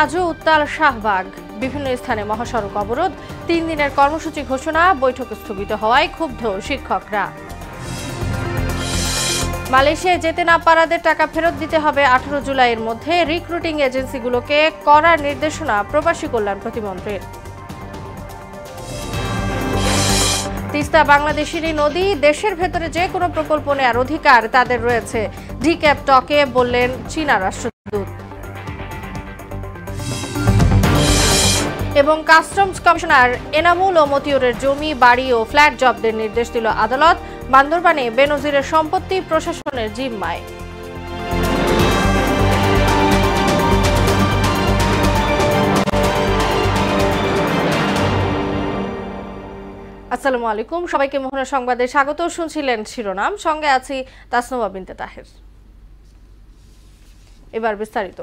আজও উত্তাল শাহবাগ। বিভিন্ন স্থানে মহাসড়ক অবরোধ, 3 দিনের কর্মসূচি ঘোষণা, বৈঠক স্থগিত হওয়ায় ক্ষুব্ধ শিক্ষকরা। মালয়েশিয়ায় যেতে না পারাদের টাকা ফেরত দিতে হবে 18 জুলাইয়ের মধ্যে, রিক্রুটিং এজেন্সিগুলোকে করার নির্দেশনা প্রবাসী কল্যাণ প্রতিমন্ত্রীর। তিস্তা বাংলাদেশেরই নদী, দেশের ভেতরে যে কোনো প্রকল্প নেওয়ার অধিকার তাদের রয়েছে, ডিক্যাপ টকে বললেন চীনা রাষ্ট্রদূত। এবং কাস্টমস কমিশনার এনামুল ও মতিউরের জমি, বাড়ি ও ফ্ল্যাট জব্দের নির্দেশ দিল আদালত। বান্দরবানে বেনজিরের সম্পত্তি প্রশাসনের জিম্মায়। আসসালামু আলাইকুম, সবাইকে মোহনা সংবাদে স্বাগত। শুনছিলেন শিরোনাম, সঙ্গে আছি তাসনুবা বিনতে তাহের। এবার বিস্তারিত।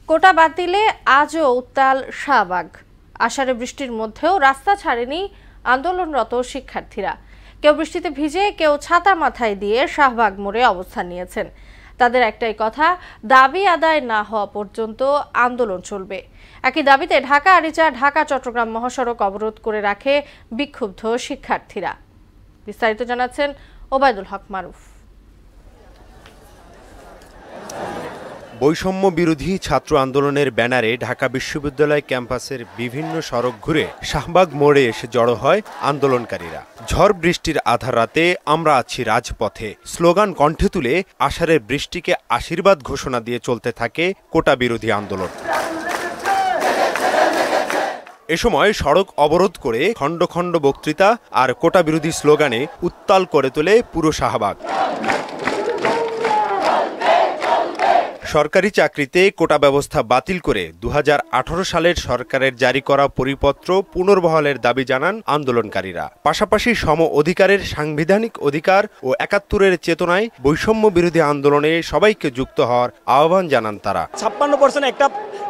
কোটা বাতিলে আজও উত্তাল শাহবাগ। আষাঢ়ে বৃষ্টির মধ্যেও রাস্তা ছাড়েনি আন্দোলনরত শিক্ষার্থীরা। কেউ বৃষ্টিতে ভিজে, কেউ ছাতা মাথায় দিয়ে শাহবাগ মোড়ে অবস্থান নিয়েছেন। তাদের একটাই কথা, দাবি আদায় না হওয়া পর্যন্ত আন্দোলন চলবে। একই দাবিতে ঢাকা আরিচা ঢাকা চট্টগ্রাম মহাসড়ক অবরোধ করে রাখে বিক্ষুব্ধ শিক্ষার্থীরা। বিস্তারিত জানাচ্ছেন ওবায়দুল হক মারুফ। বৈষম্য বিরোধী ছাত্র আন্দোলনের ব্যানারে ঢাকা বিশ্ববিদ্যালয় ক্যাম্পাসের বিভিন্ন সড়ক ঘুরে শাহবাগ মোড়ে এসে জড়ো হয় আন্দোলনকারীরা। ঝড় বৃষ্টির আধার রাতে আমরা আছি রাজপথে স্লোগান কণ্ঠে তুলে আষাঢ়ের বৃষ্টিকে আশীর্বাদ ঘোষণা দিয়ে চলতে থাকে কোটা বিরোধী আন্দোলন। এ সময় সড়ক অবরোধ করে খণ্ড খণ্ড বক্তৃতা আর কোটা বিরোধী স্লোগানে উত্তাল করে তোলে পুরো শাহবাগ। সরকারি চাকরিতে কোটা ব্যবস্থা বাতিল করে 2018 সালের সরকারের জারি করা পরিপত্র পুনর্বহালের দাবি জানান আন্দোলনকারীরা। পাশাপাশি সম অধিকারের সাংবিধানিক অধিকার ও 71-এর চেতনায় বৈষম্য বিরোধী আন্দোলনে সবাইকে যুক্ত হওয়ার আহ্বান জানান তারা। 56% একটা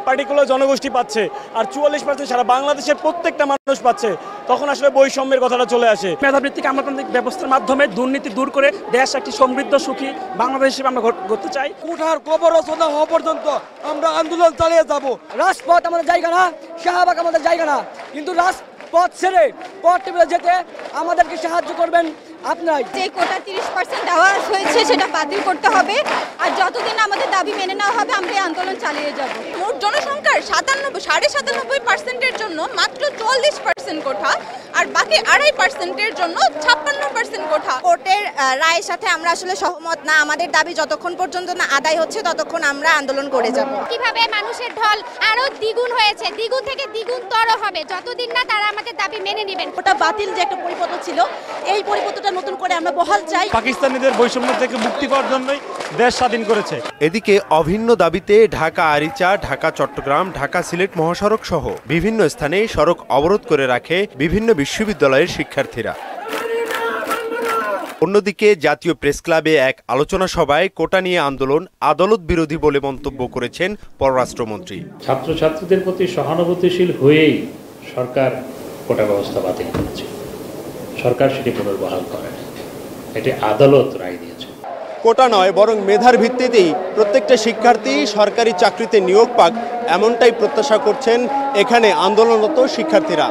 পার্টিকুলার জনগোষ্ঠী পাচ্ছে আর 44% সারা বাংলাদেশের প্রত্যেকটা মানুষ পাচ্ছে, তখন আসলে বৈষম্যের কথাটা চলে আসে। মেধাভিত্তিক আমলাতান্ত্রিক ব্যবস্থার মাধ্যমে দুর্নীতি দূর করে দেশ একটি সমৃদ্ধ সুখী বাংলাদেশ হিসেবে আমরা গড়তে চাই। কোঠার কবর রচনা হওয়া পর্যন্ত আমরা আন্দোলন চালিয়ে যাব। রাজপথ আমাদের জায়গা না, শাহবাগ আমাদের জায়গা না, কিন্তু রাজপথ ছেড়ে পথ টেবিলে যেতে আমাদেরকে সাহায্য করবেন আপনারাই। যে কোটা 30% দেওয়া হয়েছে সেটা বাতিল করতে হবে, আর যতদিন আমাদের দাবি মেনে নেওয়া হবে আমরা এই আন্দোলন চালিয়ে যাব। মোট জনসংখ্যার 97.5%-এর জন্য মাত্র 40% কোঠা, আর বাকি 2.5%-এর জন্য 56% কোঠা। কোর্টের রায়ের সাথে আমরা আসলে সহমত না। আমাদের দাবি যতক্ষণ পর্যন্ত না আদায় হচ্ছে ততক্ষণ আমরা আন্দোলন করে যাব। কিভাবে মানুষের ঢল আরো দ্বিগুণ হয়েছে, দ্বিগুণ থেকে দ্বিগুণতর হবে যতদিন না তারা আমাদের দাবি মেনে নেবেন। কোটা বাতিল যে একটা পরিপত্র ছিল, এই পরিপত্রটা নতুন করে আমরা বহাল চাই। পাকিস্তানিদের বৈষম্য থেকে মুক্তি পাওয়ার জন্যই দেশ স্বাধীন করেছে। এদিকে অভিন্ন দাবিতে ঢাকা আরিচা ঢাকা চট্টগ্রাম ঢাকা সিলেট মহাসড়ক সহ বিভিন্ন স্থানে সড়ক অবরোধ করে রাখে বিভিন্ন বিশ্ববিদ্যালয়ের শিক্ষার্থীরা। অন্যদিকে জাতীয় প্রেস ক্লাবে এক আলোচনা সভায় কোটা নিয়ে আন্দোলন আদালত বিরোধী বলে মন্তব্য করেছেন পররাষ্ট্রমন্ত্রী। ছাত্রছাত্রীদের প্রতি সহানুভূতিশীল হয়েই সরকার কোটা ব্যবস্থা বাতিল করেছে, সরকার সেটি পুনর্বহাল করে, এটি আদালত রায় দিয়েছে। কোটা নয় বরং মেধার ভিত্তিতেই প্রত্যেকটা শিক্ষার্থী সরকারি চাকরিতে নিয়োগ পাক, এমনটাই প্রত্যাশা করছেন এখানে আন্দোলনরত শিক্ষার্থীরা।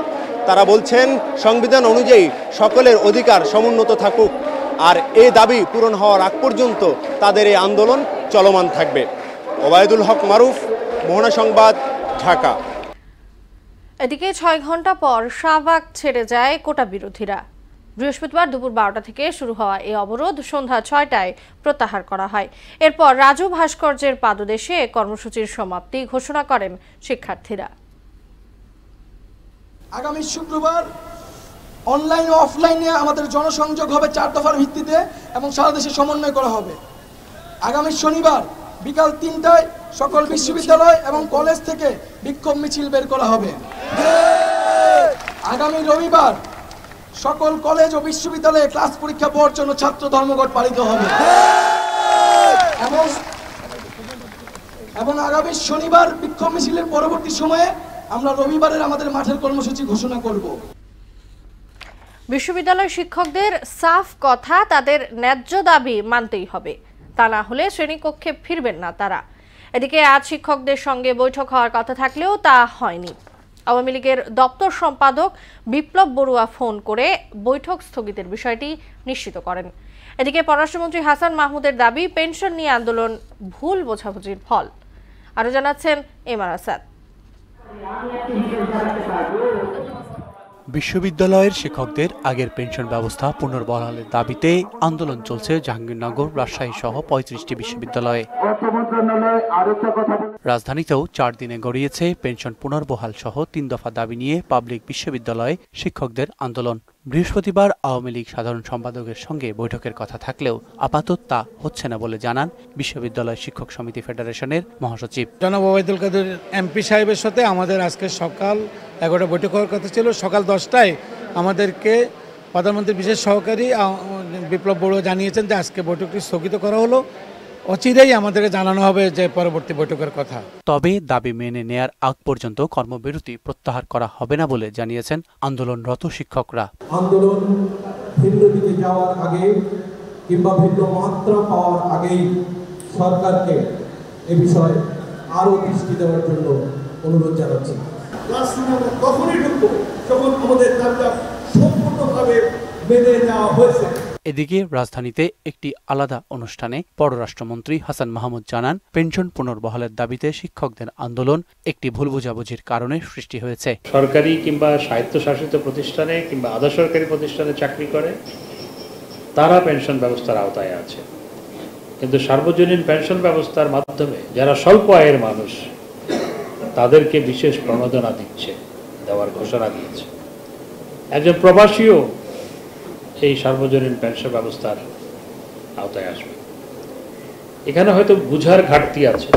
তারা বলছেন সংবিধান অনুযায়ী সকলের অধিকার সমুন্নত থাকুক, আর এই দাবি পূরণ হওয়ার আগ পর্যন্ত তাদের এই আন্দোলন চলমান থাকবে। ওবায়দুল হক মারুফ, মোহনা সংবাদ, ঢাকা। এদিকে 6 ঘন্টা পর শাহবাগ ছেড়ে যায় কোটা বিরোধীরা। বৃহস্পতিবার দুপুর 12টা থেকে শুরু হওয়া এই অবরোধ সন্ধ্যা 6টায় প্রত্যাহার করা হয়। এরপর রাজু ভাস্কর্যের পাদদেশে কর্মসূচির সমাপ্তি ঘোষণা করেন শিক্ষার্থীরা। আগামী শুক্রবার অনলাইন ও অফলাইনে আমাদের জনসংযোগ হবে 4 দফার ভিত্তিতে এবং সারা দেশে সমন্বয় করা হবে। আগামী শনিবার বিকাল 3টায় সকল বিশ্ববিদ্যালয় এবং কলেজ থেকে বিক্ষোভ মিছিল বের করা হবে। আগামী রবিবার সকল কলেজ ও বিশ্ববিদ্যালয়ে ক্লাস পরীক্ষা বর্জন ও ছাত্র ধর্মঘট পালিত হবে এবং আগামী শনিবার বিক্ষোভ মিছিলের পরবর্তী সময়ে আমরা রবিবারের আমাদের মাঠের কর্মসূচি ঘোষণা করব। বিশ্ববিদ্যালয় শিক্ষকদের সাফ কথা, তাদের ন্যায্য দাবি মানতেই হবে, তা না হলে শ্রেণীকক্ষে ফিরবেন না তারা। এদিকে আজ শিক্ষকদের সঙ্গে বৈঠক হওয়ার কথা থাকলেও তা হয়নি। আওয়ামী লীগের দপ্তর সম্পাদক বিপ্লব বড়ুয়া ফোন করে বৈঠক স্থগিতের বিষয়টি নিশ্চিত করেন। এদিকে পররাষ্ট্রমন্ত্রী হাসান মাহমুদের দাবি পেনশন নিয়ে আন্দোলন ভুল বোঝাবুঝির ফল। আরো জানাচ্ছেন এমআর আসাদ। বিশ্ববিদ্যালয়ের শিক্ষকদের আগের পেনশন ব্যবস্থা পুনর্বহালের দাবিতে আন্দোলন চলছে জাহাঙ্গীরনগর, রাজশাহী সহ 35টি বিশ্ববিদ্যালয়ে। রাজধানীতেও 4 দিনে গড়িয়েছে পেনশন পুনর্বহাল সহ 3 দফা দাবি নিয়ে পাবলিক বিশ্ববিদ্যালয়ে শিক্ষকদের আন্দোলন। বৃহস্পতিবার আওয়ামী লীগ সাধারণ সম্পাদকের সঙ্গে বৈঠকের কথা থাকলেও আপাতত তা হচ্ছে না বলে জানান বিশ্ববিদ্যালয় শিক্ষক সমিতি ফেডারেশনের মহাসচিব। জনাব ওবায়দুল কাদের এমপি সাহেবের সাথে আমাদের আজকে সকাল 11টা বৈঠক হওয়ার কথা ছিল। সকাল 10টায় আমাদেরকে প্রধানমন্ত্রীর বিশেষ সহকারী বিপ্লব বড়ুয়া জানিয়েছেন যে আজকে বৈঠকটি স্থগিত করা হলো, অচিরেই আমাদেরকে জানানো হবে যে পরবর্তী বৈঠকের কথা। তবে দাবি মেনে নেয়ার আগ পর্যন্ত কর্মবিরতি প্রত্যাহার করা হবে না বলে জানিয়েছেন আন্দোলনরত শিক্ষকরা। আন্দোলন ভিন্ন দিকে যাওয়ার আগে কিংবা ভিন্ন মাত্রা পাওয়ার আগেই সরকারকে এ বিষয়ে আরও দৃষ্টি দেওয়ার জন্য অনুরোধ জানাচ্ছি। ক্লাসরুমে আমরা কখনই ঢুকবো যখন আমাদের দাবিটা সম্পূর্ণভাবে মেনে নেওয়া হয়েছে। এদিকে রাজধানীতে একটি আলাদা অনুষ্ঠানে পররাষ্ট্রমন্ত্রী হাসান মাহমুদ জানান, পেনশন পুনর্বহালের দাবিতে শিক্ষকদের আন্দোলন একটি ভুল বোঝাবুঝির কারণে সৃষ্টি হয়েছে। সরকারি কিংবা স্বায়ত্তশাসিত প্রতিষ্ঠানে কিংবা আধা সরকারি প্রতিষ্ঠানে চাকরি করে তারা পেনশন ব্যবস্থার আওতায় আছে, কিন্তু সার্বজনীন পেনশন ব্যবস্থার মাধ্যমে যারা স্বল্প আয়ের মানুষ তাদেরকে বিশেষ প্রণোদনা দেওয়ার ঘোষণা দিয়েছে। একজন প্রবাসীও এই সার্বজনীন পেনশন ব্যবস্থার আওতায় আসবে। এখানে হয়তো বুঝার ঘাটতি আছে।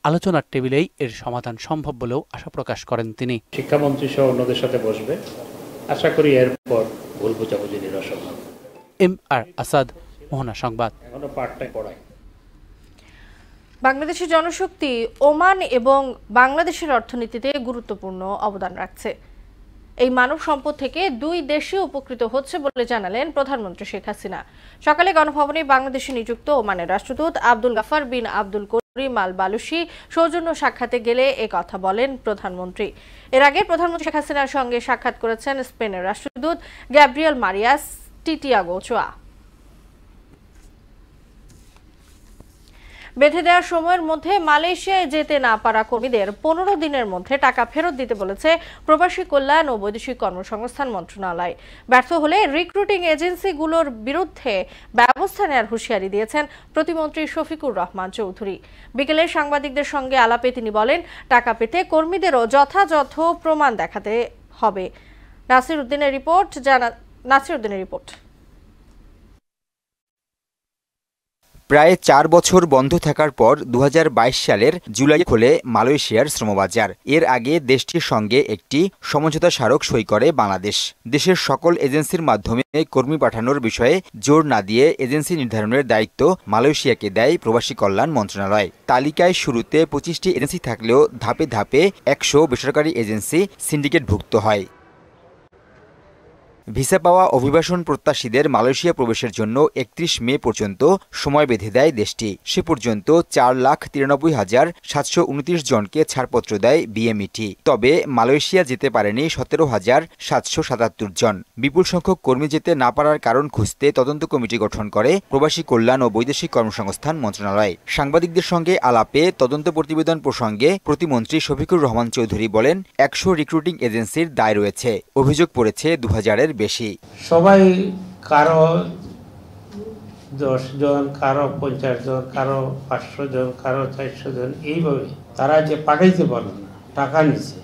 আলোচনার টেবিলেই এর সমাধান সম্ভব বলেও আশা প্রকাশ করেন তিনি। শিক্ষামন্ত্রী সহ অন্যদের সাথে বসবে, আশা করি এরপর ভুল বোঝাবুঝি নিরসন হবে। এমআর আসাদ, মোহনা সংবাদ। এখনো পাঠটাই পড়াই। বাংলাদেশের জনশক্তি ওমান এবং বাংলাদেশের অর্থনীতিতে গুরুত্বপূর্ণ অবদান রাখছে। এই মানব সম্পদ থেকে দুই দেশই উপকৃত হচ্ছে বলে জানালেন প্রধানমন্ত্রী শেখ হাসিনা। সকালে গণভবনে বাংলাদেশে নিযুক্ত ওমানের রাষ্ট্রদূত আব্দুল গাফার বিন আব্দুল করিম আল বালুশি সৌজন্য সাক্ষাতে গেলে কথা বলেন প্রধানমন্ত্রী। এর আগে প্রধানমন্ত্রী শেখ হাসিনার সঙ্গে সাক্ষাৎ করেছেন স্পেনের রাষ্ট্রদূত গ্যাব্রিয়েল মারিয়াস টিটিয়াগো চোয়া। বেঁধে দেওয়ার সময়ের মধ্যে মালয়েশিয়ায় যেতে না পারা কর্মীদের 15 দিনের মধ্যে টাকা ফেরত দিতে বলেছে প্রবাসী কল্যাণ ও বৈদেশিক কর্মসংস্থান মন্ত্রণালয়। ব্যর্থ হলে রিক্রুটিং এজেন্সিগুলোর বিরুদ্ধে ব্যবস্থা নেওয়ার হুঁশিয়ারি দিয়েছেন প্রতিমন্ত্রী শফিকুর রহমান চৌধুরী। বিকেলে সাংবাদিকদের সঙ্গে আলাপে তিনি বলেন, টাকা পেতে কর্মীদেরও যথাযথ প্রমাণ দেখাতে হবে। নাসির উদ্দিনের রিপোর্ট। প্রায় 4 বছর বন্ধ থাকার পর 2022 সালের জুলাই খোলে মালয়েশিয়ার শ্রমবাজার। এর আগে দেশটির সঙ্গে একটি সমঝোতা স্মারক সই করে বাংলাদেশ। দেশের সকল এজেন্সির মাধ্যমে কর্মী পাঠানোর বিষয়ে জোর না দিয়ে এজেন্সি নির্ধারণের দায়িত্ব মালয়েশিয়াকে দেয় প্রবাসী কল্যাণ মন্ত্রণালয়। তালিকায় শুরুতে 25টি এজেন্সি থাকলেও ধাপে ধাপে 100 বেসরকারি এজেন্সি সিন্ডিকেটভুক্ত হয়। ভিসা পাওয়া অভিবাসন প্রত্যাশীদের মালয়েশিয়া প্রবেশের জন্য 31 মে পর্যন্ত সময় বেঁধে দেয় দেশটি। সে পর্যন্ত 4,93,729 জনকে ছাড়পত্র দেয় বিএমইটি। তবে মালয়েশিয়া যেতে পারেনি 17,777 জন। বিপুল সংখ্যক কর্মী যেতে না পারার কারণ খুঁজতে তদন্ত কমিটি গঠন করে প্রবাসী কল্যাণ ও বৈদেশিক কর্মসংস্থান মন্ত্রণালয়। সাংবাদিকদের সঙ্গে আলাপে তদন্ত প্রতিবেদন প্রসঙ্গে প্রতিমন্ত্রী শফিকুর রহমান চৌধুরী বলেন, 100 রিক্রুটিং এজেন্সির দায় রয়েছে। অভিযোগ পড়েছে 2000-এর বেশি। সবাই কারো 10 জন, কারো 50 জন, কারো 500 জন, কারো 400 জন, এইভাবে তারা যে পাঠাইতে পারল না, টাকা নিছে,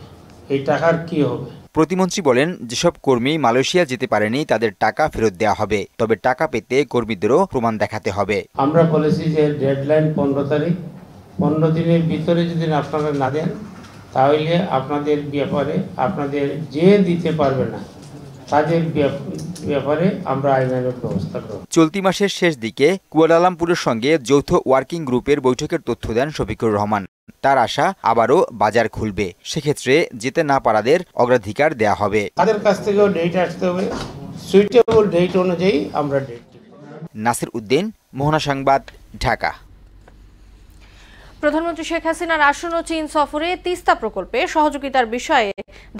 এই টাকার কি হবে? প্রতিমন্ত্রী বলেন, যেসব কর্মী মালয়েশিয়া যেতে পারেনি তাদের টাকা ফেরত দেওয়া হবে, তবে টাকা পেতে কর্মীদেরও প্রমাণ দেখাতে হবে। আমরা বলেছি যে ডেডলাইন 15 তারিখ, 15 দিনের ভিতরে যদি আপনারা না দেন তাহলে আপনাদের ব্যাপারে, আপনাদের যে দিতে পারবে না তাদের ব্যাপারে আমরা আইনানুগ ব্যবস্থা করব। চলতি মাসের শেষ দিকে কুয়ালালামপুরের সঙ্গে যৌথ ওয়ার্কিং গ্রুপের বৈঠকের তথ্য দেন শফিকুর রহমান। তার আশা আবারও বাজার খুলবে, সেক্ষেত্রে যেতে না পারাদের অগ্রাধিকার দেয়া হবে। তাদের কাছ থেকেও ডেট আসতে হবে, সুইটেবল ডেট অনুযায়ী আমরা ডেট। নাসির উদ্দিন, মোহনা সংবাদ, ঢাকা। প্রধানমন্ত্রী শেখ হাসিনার আসন্ন চীন সফরে তিস্তা প্রকল্পে সহযোগিতার বিষয়ে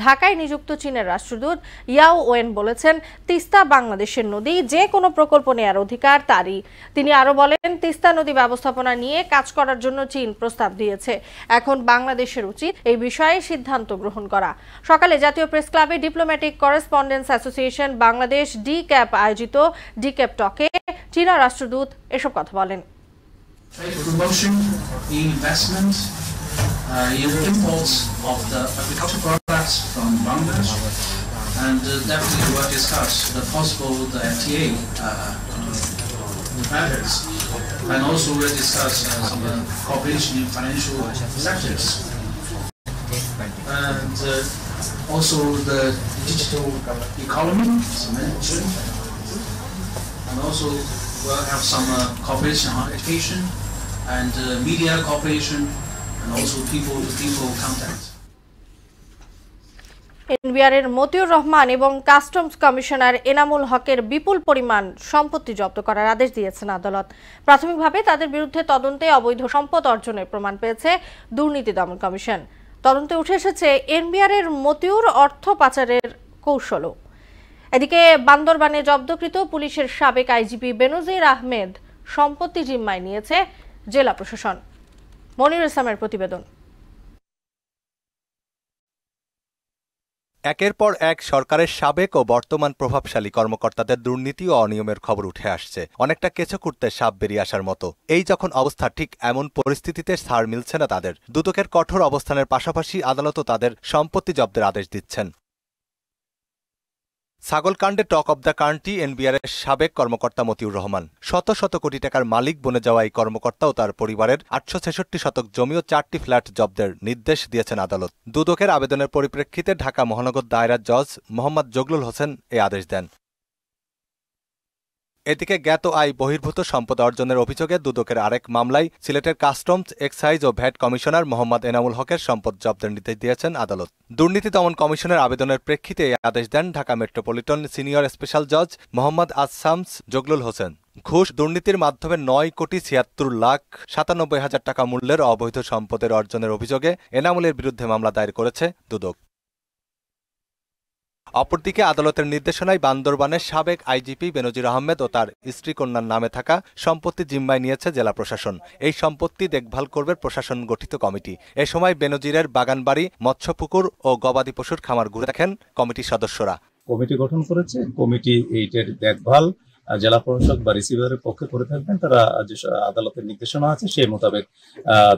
ঢাকায় নিযুক্ত চীনের রাষ্ট্রদূত ইয়াও ওয়েন বলেছেন, তিস্তা বাংলাদেশের নদী, যে কোনো প্রকল্প নেয়ার অধিকার তারই। তিনি আরো বলেন, তিস্তা নদী ব্যবস্থাপনা নিয়ে কাজ করার জন্য চীন প্রস্তাব দিয়েছে, এখন বাংলাদেশের উচিত এই বিষয়ে সিদ্ধান্ত গ্রহণ করা। সকালে জাতীয় প্রেস ক্লাবে diplomatic correspondence association Bangladesh D-cap আয়োজিত ডি-ক্যাপ টকে চীনা রাষ্ট্রদূত এসব কথা বলেন। Promotion, investment, imports of the agricultural products from Bangladesh, and definitely we will discuss the possible FTA matters, and also we will discuss some cooperation in financial sectors, and also the digital economy, as mentioned, and also we'll have some cooperation on education and media cooperation, and also people-to-people contact. এনবিআরের Motiur Rahman এবং customs commissioner Enamul হকের বিপুল পরিমাণ সম্পত্তি জব্দ করার আদেশ দিয়েছেন আদালত। প্রাথমিকভাবে তাদের বিরুদ্ধে তদন্তে অবৈধ সম্পদ অর্জনের প্রমাণ পেয়েছে দুর্নীতি দমন কমিশন। তদন্তে উঠে এসেছে এনবিআরের মতিউর অর্থ পাচারের কৌশলও। এদিকে বান্দরবানে জব্দকৃত পুলিশের সাবেক আইজিপি বেনজির আহমেদ সম্পত্তি জিম্মায় নিয়েছে জেলা প্রশাসন। মনির ইসলামের প্রতিবেদন। একের পর এক সরকারের সাবেক ও বর্তমান প্রভাবশালী কর্মকর্তাদের দুর্নীতি ও অনিয়মের খবর উঠে আসছে, অনেকটা কেঁচো কুটতে সাপ বেরিয়ে আসার মতো। এই যখন অবস্থা, ঠিক এমন পরিস্থিতিতে ছাড় মিলছে না তাদের। দুদকের কঠোর অবস্থানের পাশাপাশি আদালতও তাদের সম্পত্তি জব্দের আদেশ দিচ্ছেন। ছাগলকাণ্ডে টক অব দ্য কান্ট্রি এনবিআরের সাবেক কর্মকর্তা মতিউর রহমান। শত শত কোটি টাকার মালিক বনে যাওয়া এই কর্মকর্তা ও তার পরিবারের 866 শতক জমি ও 4টি ফ্ল্যাট জব্দের নির্দেশ দিয়েছেন আদালত। দুদকের আবেদনের পরিপ্রেক্ষিতে ঢাকা মহানগর দায়রার জজ মোহাম্মদ জগলুল হোসেন এই আদেশ দেন। এদিকে জ্ঞাত আয় বহির্ভূত সম্পদ অর্জনের অভিযোগে দুদকের আরেক মামলায় সিলেটের কাস্টমস, এক্সাইজ ও ভ্যাট কমিশনার মোহাম্মদ এনামুল হকের সম্পদ জব্দের নির্দেশ দিয়েছেন আদালত। দুর্নীতি দমন কমিশনের আবেদনের প্রেক্ষিতে এই আদেশ দেন ঢাকা মেট্রোপলিটন সিনিয়র স্পেশাল জজ মোহাম্মদ আসামস জগলুল হোসেন। ঘুষ দুর্নীতির মাধ্যমে 9,76,97,000 টাকা মূল্যের অবৈধ সম্পদের অর্জনের অভিযোগে এনামুলের বিরুদ্ধে মামলা দায়ের করেছে দুদক। অপরদিকে আদালতের নির্দেশনায় বান্দরবানের সাবেক আইজিপি বেনজির আহমেদ ও তার স্ত্রী কন্যার নামে থাকা সম্পত্তি জিম্মায় নিয়েছে জেলা প্রশাসন। এই সম্পত্তি দেখভাল করবে প্রশাসন গঠিত কমিটি। এ সময় বেনজিরের বাগানবাড়ি, মৎস্যপুকুর ও গবাদি পশুর খামার ঘুরে দেখেন কমিটির সদস্যরা। কমিটি গঠন করেছে, কমিটি এইটার দেখভাল জেলা প্রশাসক বা রিসিভারের পক্ষে করে থাকবেন। তারা যে আদালতের নির্দেশনা আছে সেই মোতাবেক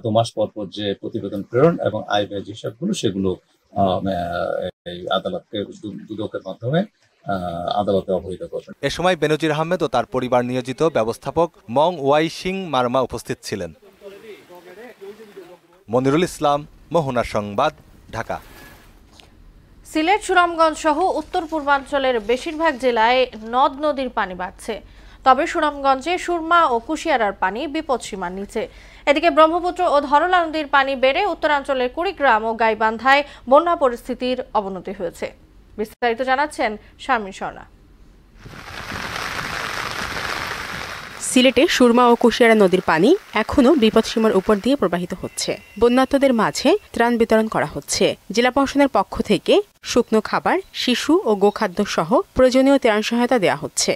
2 মাস পর পর যে প্রতিবেদন প্রেরণ এবং আয় ব্যয় হিসাবগুলো সেগুলো আদালতকে দুদকের মাধ্যমে আদালতে অবহিত করবেন। এ সময় বেনজির আহমেদ ও তার পরিবার নিয়োজিত ব্যবস্থাপক মং ওয়াই সিং মার্মা উপস্থিত ছিলেন। মনিরুল ইসলাম, মোহনা সংবাদ, ঢাকা। সিলেট, সুনামগঞ্জ সহ উত্তর পূর্বাঞ্চলের বেশিরভাগ জেলায় নদ নদীর পানি বাড়ছে, তবে সুনামগঞ্জে সুরমা ও কুশিয়ারার পানি বিপদসীমার নিচে। এদিকে ব্রহ্মপুত্র ও ধরলা নদীর পানি বেড়ে উত্তরাঞ্চলের কুড়িগ্রাম ও গাইবান্ধায় বন্যা পরিস্থিতির অবনতি হয়েছে। বিস্তারিত জানাচ্ছেন শারমিন স্বর্ণা। সিলেটে সুরমা ও কুশিয়ারা নদীর পানি এখনও বিপদসীমার উপর দিয়ে প্রবাহিত হচ্ছে। বন্যার্তদের মাঝে ত্রাণ বিতরণ করা হচ্ছে। জেলা প্রশাসনের পক্ষ থেকে শুকনো খাবার, শিশু ও গোখাদ্য সহ প্রয়োজনীয় ত্রাণ সহায়তা দেওয়া হচ্ছে।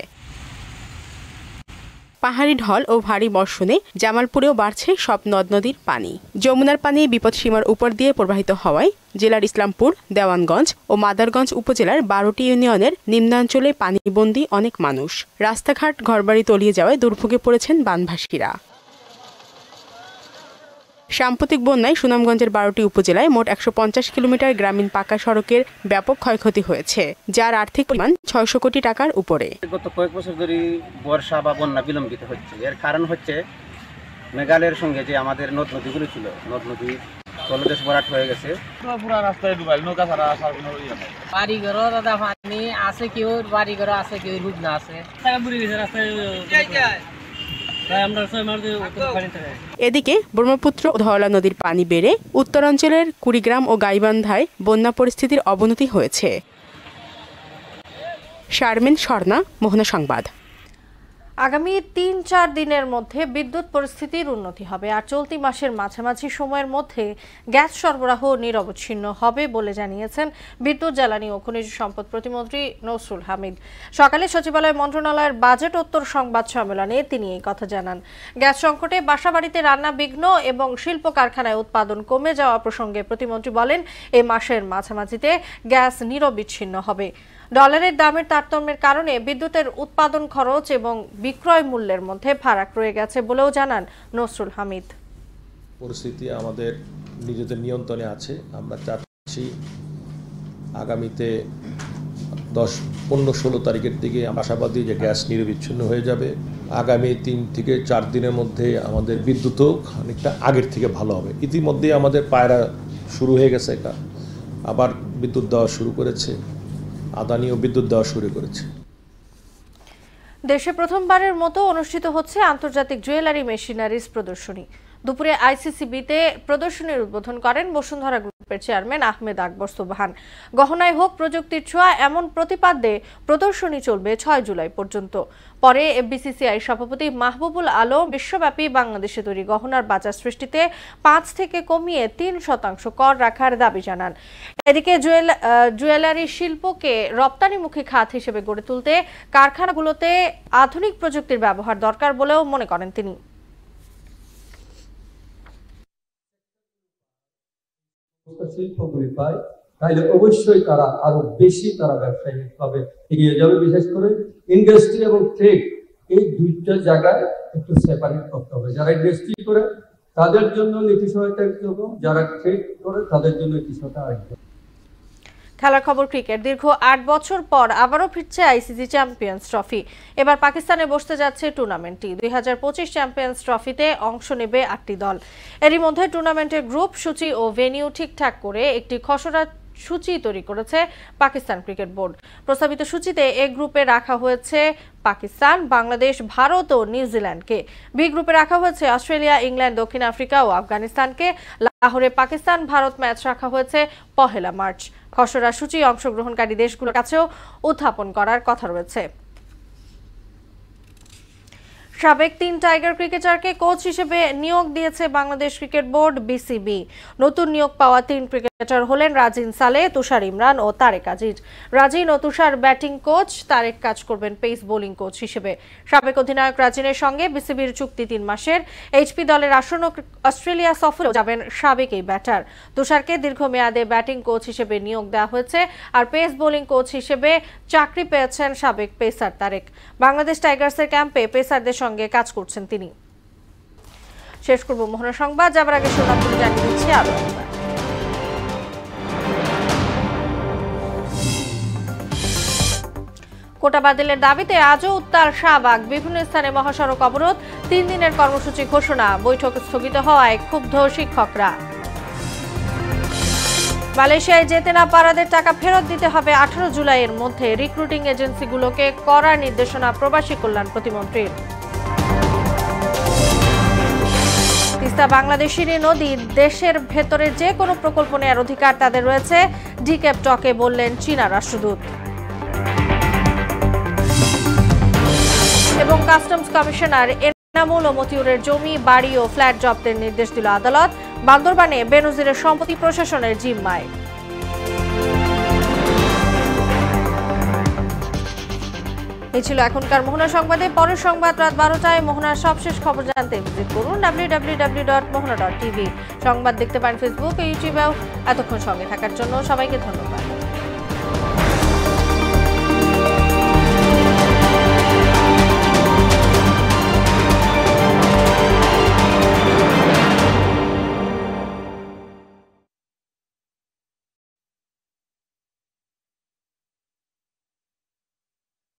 পাহাড়ি ঢল ও ভারী বর্ষণে জামালপুরেও বাড়ছে সব নদ নদীর পানি। যমুনার পানি বিপদসীমার উপর দিয়ে প্রবাহিত হওয়ায় জেলার ইসলামপুর, দেওয়ানগঞ্জ ও মাদারগঞ্জ উপজেলার 12টি ইউনিয়নের নিম্নাঞ্চলে পানিবন্দী অনেক মানুষ। রাস্তাঘাট, ঘরবাড়ি তলিয়ে যাওয়ায় দুর্ভোগে পড়েছেন বানভাসীরা। সাম্প্রতিক বন্যায় সুনামগঞ্জের 12টি উপজেলায় মোট 150 কিলোমিটার গ্রামীণ পাকা সড়কের ব্যাপক ক্ষয়ক্ষতি হয়েছে, যার আর্থিক পরিমাণ 600 কোটি টাকার উপরে। গত কয়েক বছর ধরে বর্ষা বা বন্যা বিলম্বিত হচ্ছে। এর কারণ হচ্ছে মেঘালয়ের সঙ্গে যে আমাদের নদ নদীগুলো ছিল, নদ নদী তলদেশ ভরাট হয়ে গেছে। পুরো রাস্তায় ডুবাইল, নৌকা ছাড়া আসার কোনো ইয়ে নাই। বাড়িঘর দাদা পানি আছে, কেউ বাড়িঘর আছে, কেউ রুট না আছে, টাকা বুড়ি গেছে রাস্তায়। এদিকে ব্রহ্মপুত্র ও ধরলা নদীর পানি বেড়ে উত্তরাঞ্চলের কুড়িগ্রাম ও গাইবান্ধায় বন্যা পরিস্থিতির অবনতি হয়েছে। শারমিন স্বর্ণা, মোহনা সংবাদ। আগামী ৩-৪ দিনের মধ্যে বিদ্যুৎ পরিস্থিতির উন্নতি হবে আর চলতি মাসের মাঝামাঝি সময়ের মধ্যে গ্যাস সরবরাহ নিরবচ্ছিন্ন হবে বলে জানিয়েছেন বিদ্যুৎ জ্বালানি ও খনিজ সম্পদ প্রতিমন্ত্রী নসরুল হামিদ। সকালে সচিবালয় মন্ত্রণালয়ের বাজেট উত্তর সংবাদ সম্মেলনে তিনি এই কথা জানান। গ্যাস সংকটে বাসাবাড়িতে রান্না বিঘ্ন এবং শিল্প কারখানায় উৎপাদন কমে যাওয়া প্রসঙ্গে প্রতিমন্ত্রী বলেন, এই মাসের মাঝামাঝিতে গ্যাস নিরবিচ্ছিন্ন হবে। ডলারের দামের তারতম্যের কারণে বিদ্যুতের উৎপাদন খরচ এবং বিক্রয় মূল্যের মধ্যে ফারাক রয়ে গেছে বলেও জানান নসরুল হামিদ। পরিস্থিতি আমাদের নিজেদের নিয়ন্ত্রণে আছে। আমরা চাচ্ছি আগামীতে 10-15-16 তারিখের দিকে আশাবাদী যে গ্যাস নিরবিচ্ছিন্ন হয়ে যাবে। আগামী 3 থেকে 4 দিনের মধ্যে আমাদের বিদ্যুৎও খানিকটা আগের থেকে ভালো হবে। ইতিমধ্যে আমাদের পায়রা শুরু হয়ে গেছে, আবার বিদ্যুৎ দেওয়া শুরু করেছে, আদানিও বিদ্যুৎ দেওয়া শুরু করেছে। দেশে প্রথমবারের মতো অনুষ্ঠিত হচ্ছে আন্তর্জাতিক জুয়েলারি মেশিনারিজ প্রদর্শনী। দুপুরে আইসিসিবিতে প্রদর্শনীর উদ্বোধন করেন বসুন্ধরা গ্রুপের চেয়ারম্যান আহমেদ আকবর সুবহান। গহনায় হোক প্রযুক্তির ছোঁয়া এমন প্রতিপাদ্যে প্রদর্শনী চলবে 6 জুলাই পর্যন্ত। পরে বিসিসিআই সভাপতি মাহবুবুল আলম বিশ্বব্যাপী বাংলাদেশে তৈরি গহনার বাজার সৃষ্টিতে 5 থেকে কমিয়ে 3% কর রাখার দাবি জানান। এদিকে জুয়েলারি শিল্পকে রপ্তানিমুখী খাত হিসেবে গড়ে তুলতে কারখানাগুলোতে আধুনিক প্রযুক্তির ব্যবহার দরকার বলেও মনে করেন তিনি। শিল্পগুলি পায় তাহলে অবশ্যই তারা আরো বেশি ব্যবসায়িকভাবে এগিয়ে যাবে। বিশেষ করে ইন্ডাস্ট্রি এবং ট্রেড, এই দুইটা জায়গায় একটু সেপারেট করতে হবে। যারা ইন্ডাস্ট্রি করে তাদের জন্য নীতি সহায়তা একরকম, যারা ট্রেড করে তাদের জন্য নীতি সহায়তা আরেকরকম। খেলার খবর ক্রিকেট। দীর্ঘ 8 বছর পর আবারও ফিরছে আইসিসি চ্যাম্পিয়ন্স ট্রফি। এবার পাকিস্তানে বসতে যাচ্ছে টুর্নামেন্টটি। 2025 চ্যাম্পিয়ন্স ট্রফিতে অংশ নেবে 8টি দল। এরই মধ্যে টুর্নামেন্টের গ্রুপ সূচি ও ভেন্যু ঠিকঠাক করে একটি খসড়া সূচি তৈরি করেছে পাকিস্তান ক্রিকেট বোর্ড। প্রস্তাবিত সূচিতে এ গ্রুপে রাখা হয়েছে পাকিস্তান, বাংলাদেশ, ভারত ও নিউজিল্যান্ডকে। বি গ্রুপে রাখা হয়েছে অস্ট্রেলিয়া, ইংল্যান্ড, দক্ষিণ আফ্রিকা ও আফগানিস্তানকে। লাহোরে পাকিস্তান ভারত ম্যাচ রাখা হয়েছে 1 মার্চ। খসড়া সূচি অংশগ্রহণকারী দেশগুলোর কাছেও উত্থাপন করার কথা রয়েছে। সাবেক 3 টাইগার ক্রিকেটারকে কোচ হিসেবে নিয়োগ দিয়েছে বাংলাদেশ ক্রিকেট বোর্ড বিসিবি। নতুন নিয়োগ পাওয়া 3 ক্রিকেটার হলেন রাজিন সালে, তুষার ইমরান ও তারেক আজিজ। রাজিন ও তুষার ব্যাটিং কোচ, তারেক কাজ করবেন পেস বোলিং কোচ হিসেবে। সাবেক অধিনায়ক রাজিনের সঙ্গে বিসিবির চুক্তি 3 মাসের। এইচপি দলের আসন্ন অস্ট্রেলিয়া সফরে যাবেন সাবেক এই ব্যাটার। তুষারকে দীর্ঘমেয়াদে ব্যাটিং কোচ হিসেবে নিয়োগ দেওয়া হয়েছে আর পেস বোলিং কোচ হিসেবে চাকরি পেয়েছেন সাবেক পেসার তারেক। বাংলাদেশ টাইগার্সের ক্যাম্পে পেসারদের সঙ্গে কাজ করছেন তিনি। শেষ করব মোহনা সংবাদ, যাবার আগে শোনাগুলো জানিয়ে দিচ্ছি আরো একবার। কোটা বাতিলের দাবিতে আজও উত্তাল শাহবাগ। বিভিন্ন স্থানে মহাসড়ক অবরোধ, 3 দিনের কর্মসূচি ঘোষণা। বৈঠক স্থগিত হওয়ায় ক্ষুব্ধ শিক্ষকরা। মালয়েশিয়ায় যেতে না পারাদের টাকা ফেরত দিতে হবে 18 জুলাইয়ের মধ্যে। রিক্রুটিং এজেন্সিগুলোকে কড়া নির্দেশনা প্রবাসী কল্যাণ প্রতিমন্ত্রীর। তিস্তা বাংলাদেশের নদী, দেশের ভেতরে যে কোনো প্রকল্প নেওয়ার অধিকার তাদের রয়েছে, ডিকেপ টকে বললেন চীনা রাষ্ট্রদূত। এবং কাস্টমস কমিশনার এনামুল ও মতিউরের জমি, বাড়ি ও ফ্ল্যাট জব্দের নির্দেশ দিল আদালত। বান্দরবানে বেনজিরের সম্পত্তি প্রশাসনের জিম্মায়। এই ছিল এখনকার মোহনা সংবাদে। পরের সংবাদ রাত 12টায়। মোহনার সবশেষ খবর জানতে ভিজিট করুন www.mohana.tv। সংবাদ দেখতে পারেন ফেসবুক ও ইউটিউবেও। এতক্ষণ সঙ্গে থাকার জন্য সবাইকে ধন্যবাদ।